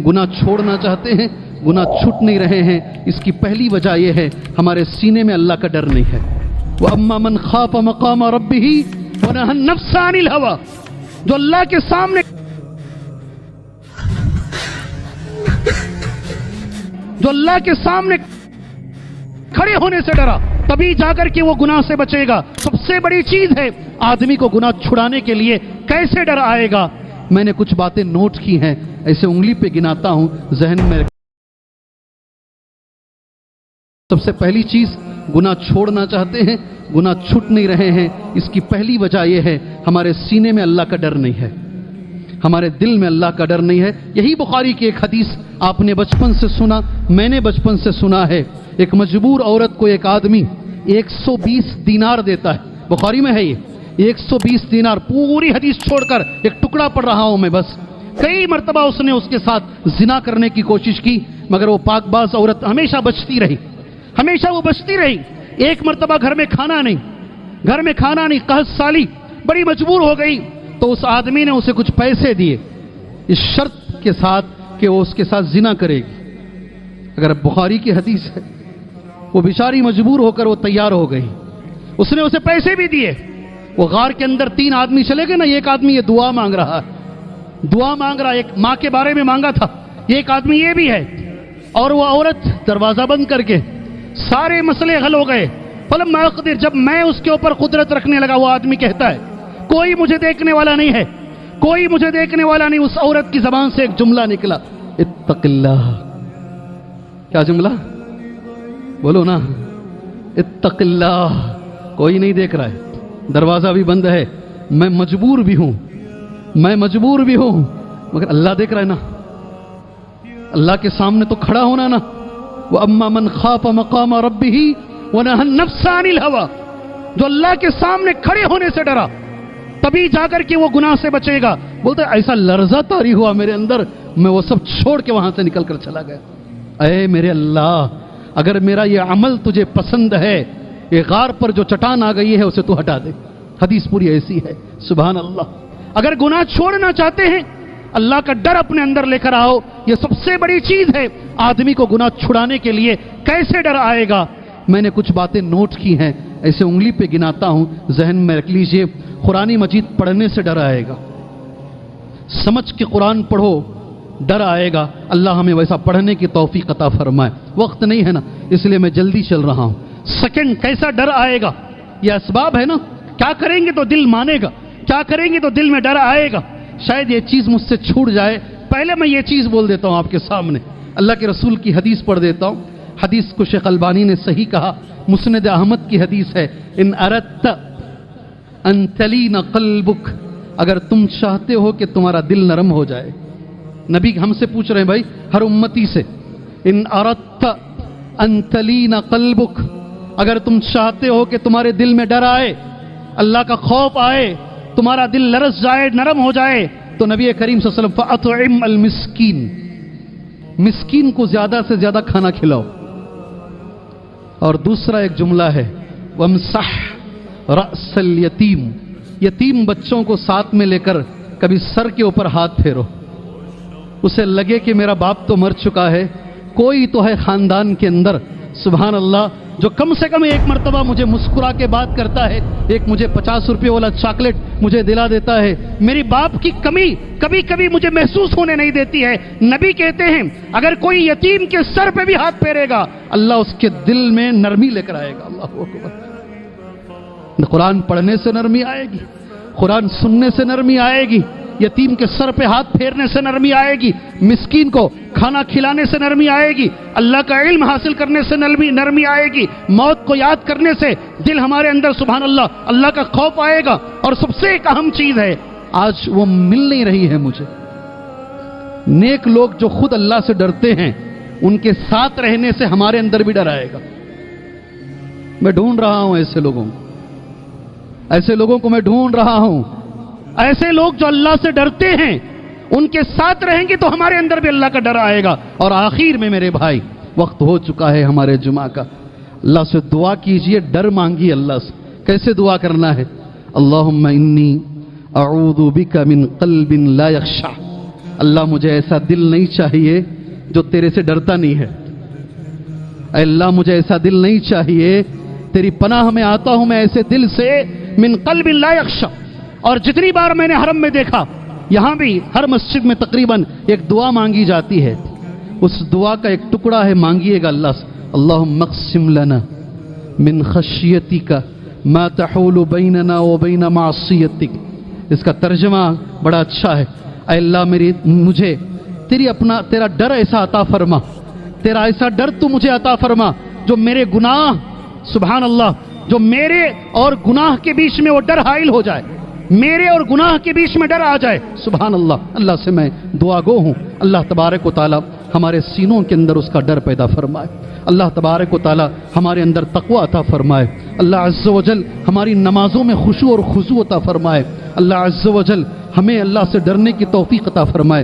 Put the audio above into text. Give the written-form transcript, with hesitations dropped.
गुनाह छोड़ना चाहते हैं, गुनाह छूट नहीं रहे हैं। इसकी पहली वजह यह है हमारे सीने में अल्लाह का डर नहीं है। वअम्मा मन खाफ मकाम रब्बिही वनहा नफ्स अनिल हवा, जो अल्लाह के सामने खड़े होने से डरा, तभी जाकर के वो गुनाह से बचेगा। सबसे बड़ी चीज है आदमी को गुनाह छुड़ाने के लिए कैसे डर आएगा। मैंने कुछ बातें नोट की हैं, ऐसे उंगली पे गिनाता हूं, जहन में। सबसे पहली चीज, गुनाह छोड़ना चाहते हैं, गुनाह छूट नहीं रहे हैं। इसकी पहली वजह यह है हमारे सीने में अल्लाह का डर नहीं है, हमारे दिल में अल्लाह का डर नहीं है। यही बुखारी की एक हदीस आपने बचपन से सुना, मैंने बचपन से सुना है। एक मजबूर औरत को एक आदमी 120 दीनार देता है, बुखारी में है ये 120 दीनार। पूरी हदीस छोड़कर एक टुकड़ा पढ़ रहा हूं मैं बस। कई मर्तबा उसने उसके साथ जिना करने की कोशिश की, मगर वो पाकबाज औरत हमेशा बचती रही, हमेशा वो बचती रही। एक मर्तबा घर में खाना नहीं, कहत साली, बड़ी मजबूर हो गई, तो उस आदमी ने उसे कुछ पैसे दिए इस शर्त के साथ कि वो उसके साथ जिना करेगी। अगर बुखारी की हदीस है, वो बेचारी मजबूर होकर वो तैयार हो गई, उसने उसे पैसे भी दिए। वो गार के अंदर 3 आदमी चले गए ना, एक आदमी ये दुआ मांग रहा है, एक माँ के बारे में मांगा था, एक आदमी ये भी है। और वो औरत दरवाजा बंद करके, सारे मसले हल हो गए। फलम्मा अक़दिर, जब मैं उसके ऊपर कुदरत रखने लगा, वो आदमी कहता है कोई मुझे देखने वाला नहीं है, कोई मुझे देखने वाला नहीं। उस औरत की जबान से एक जुमला निकला, इत्तक़िल्लाह। क्या जुमला? बोलो ना, इत्तक़िल्लाह। कोई नहीं देख रहा है, दरवाजा भी बंद है, मैं मजबूर भी हूं, मगर अल्लाह देख रहा है ना, अल्लाह के सामने तो खड़ा होना ना। वअम्मा मन खाफ मकाम रब्बिही वनहा नफ्स अनिल हवा, जो अल्लाह के सामने खड़े होने से डरा, तभी जाकर के वो गुनाह से बचेगा। बोलते ऐसा लर्जा तारी हुआ मेरे अंदर, मैं वो सब छोड़ के वहां से निकल कर चला गया। ऐ मेरे अल्लाह, अगर मेरा ये अमल तुझे पसंद है, ये गार पर जो चट्टान आ गई है उसे तू हटा दे। हदीस पूरी ऐसी है, सुभान अल्लाह। अगर गुनाह छोड़ना चाहते हैं, अल्लाह का डर अपने अंदर लेकर आओ। ये सबसे बड़ी चीज है आदमी को गुनाह छुड़ाने के लिए कैसे डर आएगा। मैंने कुछ बातें नोट की हैं, ऐसे उंगली पे गिनाता हूं, जहन में रख लीजिए। कुरान मजीद पढ़ने से डर आएगा, समझ के कुरान पढ़ो, डर आएगा। अल्लाह हमें वैसा पढ़ने की तौफीक अता फरमाए। वक्त नहीं है ना, इसलिए मैं जल्दी चल रहा हूं। सेकंड, कैसा डर आएगा? यह असबाब है ना, क्या करेंगे तो दिल मानेगा, क्या करेंगे तो दिल में डर आएगा। शायद ये चीज मुझसे छूट जाए, पहले मैं ये चीज बोल देता हूं आपके सामने। अल्लाह के रसूल की हदीस पढ़ देता हूं। हदीस को शेख अलबानी ने सही कहा, मुस्नद अहमद की हदीस है। इन अरदत अन तलीन क़ल्बुक, अगर तुम चाहते हो कि तुम्हारा दिल नरम हो जाए। नबी हमसे पूछ रहे हैं भाई, हर उम्मती से, इन अरदत अन तलीन क़ल्बुक, अगर तुम चाहते हो कि तुम्हारे दिल में डर आए, अल्लाह का खौफ आए, तुम्हारा दिल लरस जाए, नरम हो जाए, तो नबी करीम सल्लल्लाहु अलैहि वसल्लम फ़अत्इम अल मिस्कीन, मिस्कीन को ज्यादा से ज्यादा खाना खिलाओ। और दूसरा एक जुमला है, वमसह रअसल यतीम, यतीम बच्चों को साथ में लेकर कभी सर के ऊपर हाथ फेरो, उसे लगे कि मेरा बाप तो मर चुका है, कोई तो है खानदान के अंदर, सुभान अल्लाह, जो कम से कम एक मर्तबा मुझे मुस्कुरा के बात करता है, एक मुझे 50 रुपये वाला चॉकलेट मुझे दिला देता है। मेरी बाप की कमी कभी कभी मुझे महसूस होने नहीं देती है। नबी कहते हैं अगर कोई यतीम के सर पे भी हाथ फेरेगा, अल्लाह उसके दिल में नरमी लेकर आएगा। अल्लाहू अकबर। कुरान पढ़ने से नरमी आएगी, कुरान सुनने से नरमी आएगी, यतीम के सर पे हाथ फेरने से नरमी आएगी, मिस्कीन को खाना खिलाने से नरमी आएगी, अल्लाह का इल्म हासिल करने से नरमी आएगी, मौत को याद करने से दिल हमारे अंदर सुभान अल्लाह अल्लाह का खौफ आएगा। और सबसे एक अहम चीज है, आज वो मिल नहीं रही है मुझे, नेक लोग जो खुद अल्लाह से डरते हैं, उनके साथ रहने से हमारे अंदर भी डर आएगा। मैं ढूंढ रहा हूं ऐसे लोगों को, ऐसे लोगों को मैं ढूंढ रहा हूं, ऐसे लोग जो अल्लाह से डरते हैं, उनके साथ रहेंगे तो हमारे अंदर भी अल्लाह का डर आएगा। और आखिर में मेरे भाई, वक्त हो चुका है हमारे जुमा का, अल्लाह से दुआ कीजिए, डर मांगिए अल्लाह से। कैसे दुआ करना है? अल्लाहुम्मा इन्नी اعوذ بک من قلب لا یخشع، اللہ مجھے ایسا دل نہیں چاہیے جو تیرے سے ڈرتا نہیں ہے، اے اللہ مجھے ایسا دل نہیں چاہیے، تیری پناہ میں آتا ہوں میں ایسے دل سے، من قلب لا یخشع۔ اور جتنی بار میں نے حرم میں دیکھا، یہاں بھی ہر مسجد میں تقریباً ایک دعا مانگی جاتی ہے، اس دعا کا ایک ٹکڑا ہے، مانگیے گا اللہ سے، اللہم اقسم لنا من خشیتک ما تحول بیننا وبین معصیتک۔ اس کا ترجمہ بڑا اچھا ہے، اے اللہ مجھے تیرا ڈر ایسا عطا فرما، تیرا ایسا ڈر تو مجھے عطا فرما جو میرے گناہ، سبحان اللہ، جو میرے اور گناہ کے بیچ میں وہ ڈر حائل ہو جائے، میرے اور گناہ کے بیچ میں ڈر آ جائے، سبحان اللہ۔ اللہ سے میں دعا گو ہوں، اللہ تبارک و تعالی ہمارے سینوں کے اندر اس کا ڈر پیدا فرمائے، اللہ تبارک و تعالی ہمارے اندر تقوی عطا فرمائے، اللہ عز و جل ہماری نمازوں میں خشوع اور خضوع عطا فرمائے، اللہ عز و جل ہمیں اللہ سے ڈرنے کی توفیق عطا فرمائے۔